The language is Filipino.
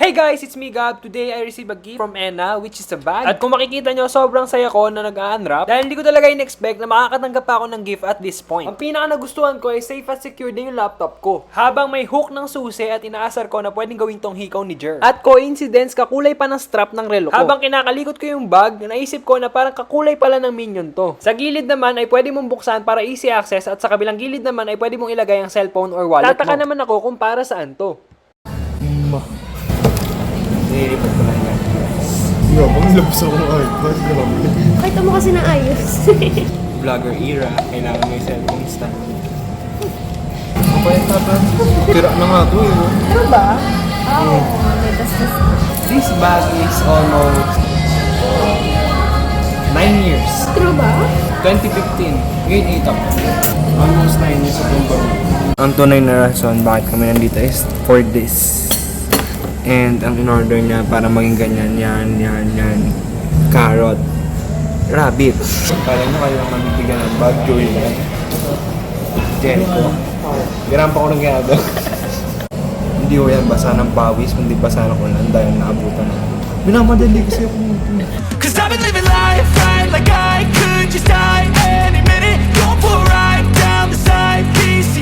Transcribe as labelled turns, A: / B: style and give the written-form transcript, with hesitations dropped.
A: Hey guys, it's me Gab. Today I received a gift from Enna, which is a bag. At kung makikita nyo, sobrang saya ko na nag-unwrap dahil hindi ko talaga in-expect na makakatanggap pa ako ng gift at this point. Ang pinaka nagustuhan ko ay safe at secure din yung laptop ko. Habang may hook ng susi at inaasar ko na pwedeng gawin tong hikaw ni Jer. At coincidence, kakulay pa ng strap ng relo ko. Habang kinakalikot ko yung bag, naisip ko na parang kakulay pala ng Minion to. Sa gilid naman ay pwede mong buksan para easy access at sa kabilang gilid naman ay pwede mong ilagay ang cellphone or wallet mo. Tataka naman ako kung para saan to. Nililipat ko lang yan.
B: Yo, bang labas ako ng iPad. Grabe.
C: Pakita mo kasi na ayos.
A: Vlogger era, kailangan may cellphone stand.
B: Kapayat na ba? Tira na nga to eh.
C: Ano ba? Oh, may dasdas.
A: This bag is almost 9 years.
C: True ba?
A: 2015, grade 8 ako. Almost 9 years of bag. Ang tunay na rason bakit kami nandito is for this. And ang in-order niya para maging ganyan, yan. Carrot. Rabbit. Kala nyo kayo lang nabibigyan ng bag, Julian. Jericho. Garam pa ko ng ginagawa. Hindi ko yan basa ng pawis, hindi basa ng ulan dahil naabutan ako. Minamadali kasi ako.